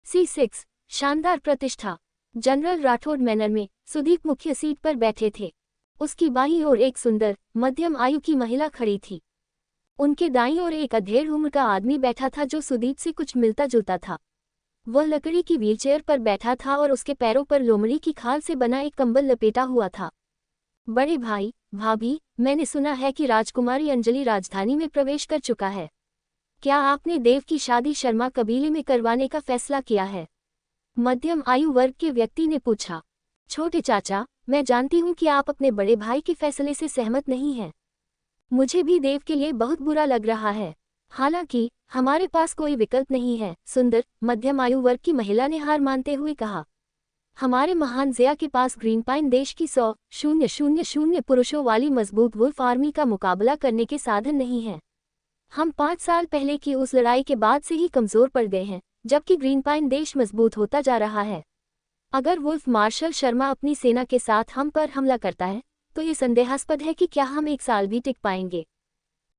C6 शानदार प्रतिष्ठा। General Rathore manner में सुदीप मुख्य सीट पर बैठे थे। उसकी बाईं ओर एक सुंदर मध्यम आयु की महिला खड़ी थी। उनके दाईं ओर एक अधेड़ उम्र का आदमी बैठा था जो सुदीप से कुछ मिलता जुलता था। वह लकड़ी की व्हीलचेयर पर बैठा था और उसके पैरों पर लोमड़ी की खाल से बना एक कंबल लपेटा हुआ था। बड़े भाई, भाभी, मैंने सुना है कि राजकुमारी अंजलि राजधानी में प्रवेश कर चुका है। क्या आपने देव की शादी शर्मा कबीले में करवाने का फैसला किया है? मध्यम आयु वर्ग के व्यक्ति ने पूछा। छोटे चाचा, मैं जानती हूँ कि आप अपने बड़े भाई के फैसले से सहमत नहीं हैं। मुझे भी देव के लिए बहुत बुरा लग रहा है। हालांकि हमारे पास कोई विकल्प नहीं है। सुंदर मध्यम आयु वर्ग की महिला ने हार मानते हुए कहा। हमारे महान ज़िया के पास ग्रीन पाइन देश की 100,000 पुरुषों वाली मजबूत वुल्फ आर्मी का मुकाबला करने के साधन नहीं हैं। हम 5 साल पहले की उस लड़ाई के बाद से ही कमज़ोर पड़ गए हैं, जबकि ग्रीन पाइन देश मजबूत होता जा रहा है। अगर वुल्फ मार्शल शर्मा अपनी सेना के साथ हम पर हमला करता है, तो ये संदेहास्पद है कि क्या हम 1 साल भी टिक पाएंगे।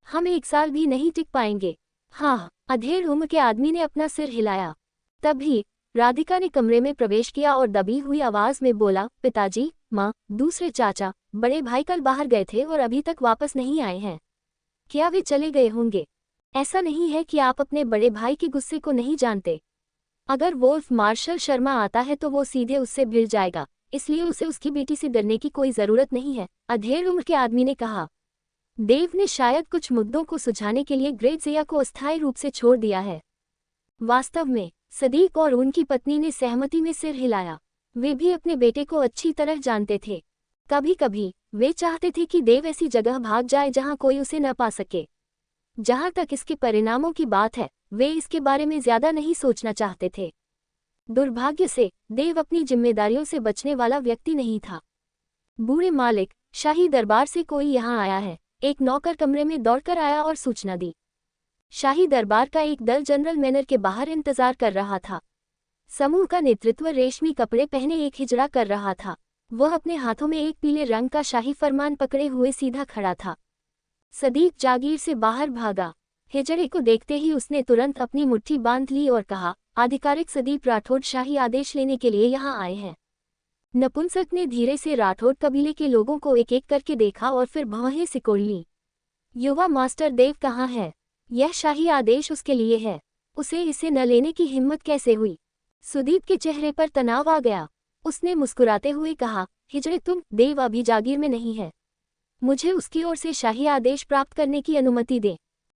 हम 1 साल भी नहीं टिक पाएंगे। हाँ, अधेड़ उम्र के आदमी ने अपना सिर हिलाया। तभी राधिका ने कमरे में प्रवेश किया और दबी हुई आवाज में बोला, पिताजी, माँ, दूसरे चाचा, बड़े भाई कल बाहर गए थे और अभी तक वापस नहीं आए हैं। क्या वे चले गए होंगे? ऐसा नहीं है कि आप अपने बड़े भाई के गुस्से को नहीं जानते। अगर वुल्फ मार्शल शर्मा आता है तो वो सीधे उससे भिड़ जाएगा, इसलिए उसे उसकी बेटी से डरने की कोई जरूरत नहीं है, अधेड़ उम्र के आदमी ने कहा। देव ने शायद कुछ मुद्दों को सुलझाने के लिए ग्रेट ज़िया को अस्थायी रूप से छोड़ दिया है। वास्तव में सदीक और उनकी पत्नी ने सहमति में सिर हिलाया। वे भी अपने बेटे को अच्छी तरह जानते थे। कभी कभी वे चाहते थे कि देव ऐसी जगह भाग जाए जहां कोई उसे न पा सके। जहां तक इसके परिणामों की बात है, वे इसके बारे में ज्यादा नहीं सोचना चाहते थे। दुर्भाग्य से देव अपनी जिम्मेदारियों से बचने वाला व्यक्ति नहीं था। बूढ़े मालिक, शाही दरबार से कोई यहाँ आया है। एक नौकर कमरे में दौड़कर आया और सूचना दी। शाही दरबार का एक दल जनरल मैनर के बाहर इंतजार कर रहा था। समूह का नेतृत्व रेशमी कपड़े पहने एक हिजड़ा कर रहा था। वह अपने हाथों में एक पीले रंग का शाही फरमान पकड़े हुए सीधा खड़ा था। सदीक जागीर से बाहर भागा। हिजड़े को देखते ही उसने तुरंत अपनी मुट्ठी बांध ली और कहा, आधिकारिक सदीप राठौड़ शाही आदेश लेने के लिए यहाँ आए हैं। नपुंसक ने धीरे से राठौड़ कबीले के लोगों को एक एक करके देखा और फिर भौहें सिकोड़ ली। युवा मास्टर देव कहाँ है? यह शाही आदेश उसके लिए है। उसे इसे न लेने की हिम्मत कैसे हुई? सुदीप के चेहरे पर तनाव आ गया। उसने मुस्कुराते हुए कहा, हिजड़े, तुम देव अभी जागीर में नहीं है। मुझे उसकी ओर से शाही आदेश प्राप्त करने की अनुमति दें।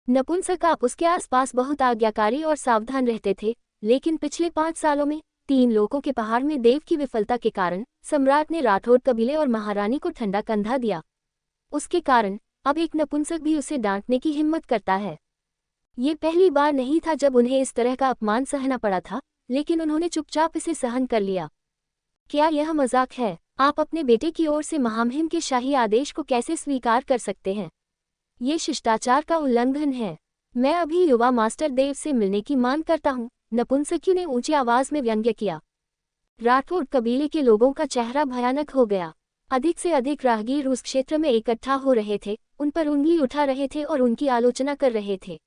नपुंसक, आप उसके आसपास बहुत आज्ञाकारी और सावधान रहते थे, लेकिन पिछले 5 सालों में 3 लोगों के पहाड़ में देव की विफलता के कारण सम्राट ने राठौड़ कबीले और महारानी को ठंडा कंधा दिया। उसके कारण अब एक नपुंसक भी उसे डांटने की हिम्मत करता है। ये पहली बार नहीं था जब उन्हें इस तरह का अपमान सहना पड़ा था, लेकिन उन्होंने चुपचाप इसे सहन कर लिया। क्या यह मजाक है? आप अपने बेटे की ओर से महामहिम के शाही आदेश को कैसे स्वीकार कर सकते हैं? ये शिष्टाचार का उल्लंघन है। मैं अभी युवा मास्टर देव से मिलने की मांग करता हूँ, नपुंसकी ने ऊंची आवाज में व्यंग्य किया। राठौड़ कबीले के लोगों का चेहरा भयानक हो गया। अधिक से अधिक राहगीर उस क्षेत्र में इकट्ठा हो रहे थे, उन पर उंगली उठा रहे थे और उनकी आलोचना कर रहे थे।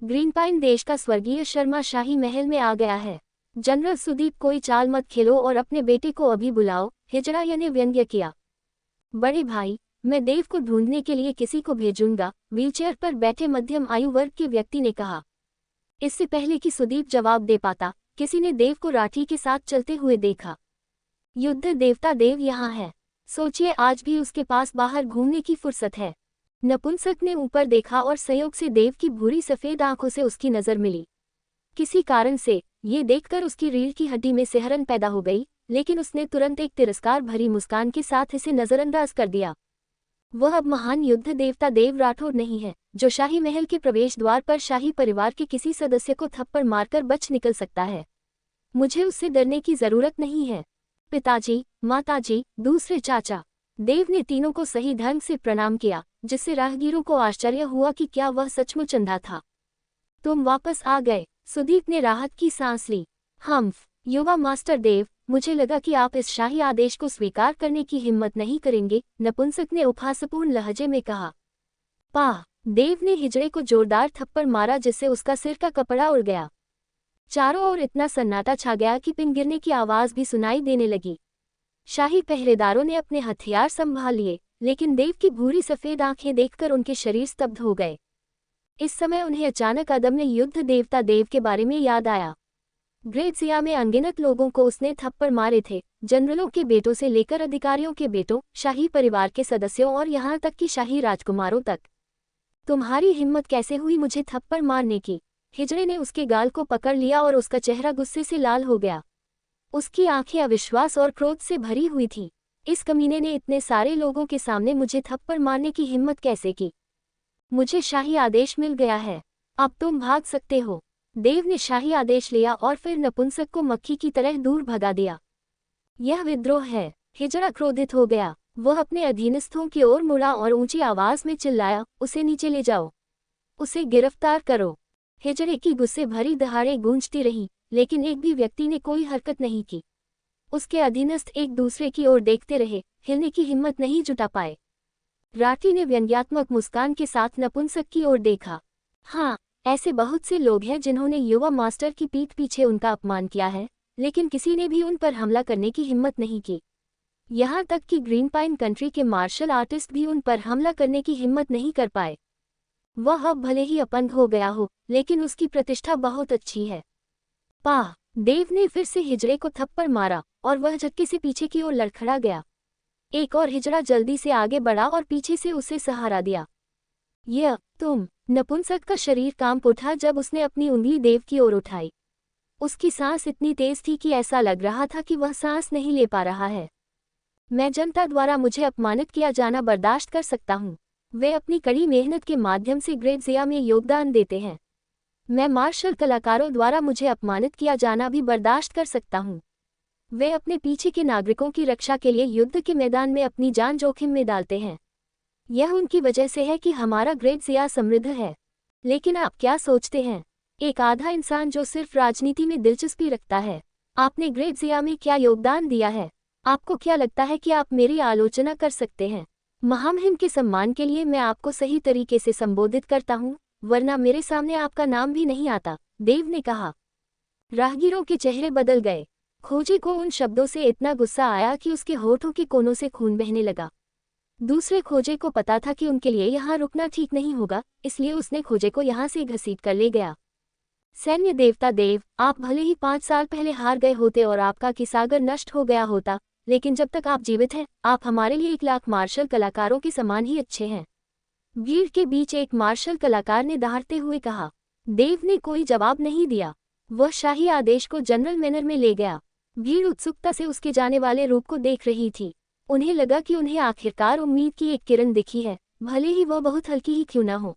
ग्रीन पाइन देश का स्वर्गीय शर्मा शाही महल में आ गया है। जनरल सुदीप, कोई चाल मत खेलो और अपने बेटे को अभी बुलाओ, हिजड़ा ने व्यंग्य किया। बड़े भाई, मैं देव को ढूंढने के लिए किसी को भेजूंगा, व्हीलचेयर पर बैठे मध्यम आयु वर्ग के व्यक्ति ने कहा। इससे पहले कि सुदीप जवाब दे पाता, किसी ने देव को राठी के साथ चलते हुए देखा। युद्ध देवता देव यहाँ है। सोचिए, आज भी उसके पास बाहर घूमने की फुर्सत है। नपुंसक ने ऊपर देखा और संयोग से देव की भूरी सफेद आंखों से उसकी नजर मिली। किसी कारण से ये देखकर उसकी रीढ़ की हड्डी में सिहरन पैदा हो गई, लेकिन उसने तुरंत एक तिरस्कार भरी मुस्कान के साथ इसे नजरअंदाज कर दिया। वह अब महान युद्ध देवता देव राठौड़ नहीं है, जो शाही महल के प्रवेश द्वार पर शाही परिवार के किसी सदस्य को थप्पड़ मारकर बच निकल सकता है। मुझे उससे डरने की जरूरत नहीं है। पिताजी, माताजी, दूसरे चाचा। देव ने तीनों को सही ढंग से प्रणाम किया, जिससे राहगीरों को आश्चर्य हुआ कि क्या वह सचमुच अंधा था। तुम वापस आ गए, सुदीप ने राहत की सांस ली। हम्फ, युवा मास्टर देव, मुझे लगा कि आप इस शाही आदेश को स्वीकार करने की हिम्मत नहीं करेंगे, नपुंसक ने उपहासपूर्ण लहजे में कहा। पाह, देव ने हिजड़े को जोरदार थप्पड़ मारा जिससे उसका सिर का कपड़ा उड़ गया। चारों ओर इतना सन्नाटा छा गया कि पिन गिरने की आवाज भी सुनाई देने लगी। शाही पहरेदारों ने अपने हथियार संभाल लिए, लेकिन देव की भूरी सफेद आंखें देखकर उनके शरीर स्तब्ध हो गए। इस समय उन्हें अचानक अदम्य युद्ध देवता देव के बारे में याद आया। ग्रेट ज़िया में अनगिनत लोगों को उसने थप्पड़ मारे थे, जनरलों के बेटों से लेकर अधिकारियों के बेटों, शाही परिवार के सदस्यों और यहाँ तक कि शाही राजकुमारों तक। तुम्हारी हिम्मत कैसे हुई मुझे थप्पड़ मारने की? हिजड़े ने उसके गाल को पकड़ लिया और उसका चेहरा गुस्से से लाल हो गया। उसकी आंखें अविश्वास और क्रोध से भरी हुई थी। इस कमीने ने इतने सारे लोगों के सामने मुझे थप्पड़ मारने की हिम्मत कैसे की? मुझे शाही आदेश मिल गया है, अब तुम भाग सकते हो। देव ने शाही आदेश लिया और फिर नपुंसक को मक्खी की तरह दूर भगा दिया। यह विद्रोह है। हिजड़ा क्रोधित हो गया। वह अपने अधीनस्थों की ओर मुड़ा और ऊंची आवाज में चिल्लाया, उसे नीचे ले जाओ, उसे गिरफ्तार करो। हिजड़े की गुस्से भरी दहाड़े गूंजती रही, लेकिन एक भी व्यक्ति ने कोई हरकत नहीं की। उसके अधीनस्थ एक दूसरे की ओर देखते रहे, हिलने की हिम्मत नहीं जुटा पाए। राठी ने व्यंग्यात्मक मुस्कान के साथ नपुंसक की ओर देखा। हाँ, ऐसे बहुत से लोग हैं जिन्होंने युवा मास्टर की पीठ पीछे उनका अपमान किया है, लेकिन किसी ने भी उन पर हमला करने की हिम्मत नहीं की। यहाँ तक कि ग्रीन पाइन कंट्री के मार्शल आर्टिस्ट भी उन पर हमला करने की हिम्मत नहीं कर पाए। वह अब भले ही अपंग हो गया हो, लेकिन उसकी प्रतिष्ठा बहुत अच्छी है। पाह! देव ने फिर से हिजड़े को थप्पड़ मारा और वह झटके से पीछे की ओर लड़खड़ा गया। एक और हिजड़ा जल्दी से आगे बढ़ा और पीछे से उसे सहारा दिया। यह तुम! नपुंसक का शरीर कांप उठा जब उसने अपनी उंगली देव की ओर उठाई। उसकी सांस इतनी तेज थी कि ऐसा लग रहा था कि वह सांस नहीं ले पा रहा है। मैं जनता द्वारा मुझे अपमानित किया जाना बर्दाश्त कर सकता हूँ। वे अपनी कड़ी मेहनत के माध्यम से ग्रेट ज़िया में योगदान देते हैं। मैं मार्शल कलाकारों द्वारा मुझे अपमानित किया जाना भी बर्दाश्त कर सकता हूँ। वे अपने पीछे के नागरिकों की रक्षा के लिए युद्ध के मैदान में अपनी जान जोखिम में डालते हैं। यह उनकी वजह से है कि हमारा ग्रेट ज़िया समृद्ध है। लेकिन आप क्या सोचते हैं? एक आधा इंसान जो सिर्फ राजनीति में दिलचस्पी रखता है। आपने ग्रेट ज़िया में क्या योगदान दिया है? आपको क्या लगता है कि आप मेरी आलोचना कर सकते हैं? महामहिम के सम्मान के लिए मैं आपको सही तरीके से संबोधित करता हूँ, वरना मेरे सामने आपका नाम भी नहीं आता, देव ने कहा। राहगीरों के चेहरे बदल गए। खोजे को उन शब्दों से इतना गुस्सा आया कि उसके होठों के कोनों से खून बहने लगा। दूसरे खोजे को पता था कि उनके लिए यहाँ रुकना ठीक नहीं होगा, इसलिए उसने खोजे को यहाँ से घसीट कर ले गया। सैन्य देवता देव, आप भले ही 5 साल पहले हार गए होते और आपका किसागर नष्ट हो गया होता, लेकिन जब तक आप जीवित हैं, आप हमारे लिए 1 लाख मार्शल कलाकारों के समान ही अच्छे हैं। भीड़ के बीच एक मार्शल कलाकार ने दहाड़ते हुए कहा। देव ने कोई जवाब नहीं दिया। वह शाही आदेश को जनरल मैनर में ले गया। भीड़ उत्सुकता से उसके जाने वाले रूप को देख रही थी। उन्हें लगा कि उन्हें आखिरकार उम्मीद की एक किरण दिखी है, भले ही वह बहुत हल्की ही क्यों न हो।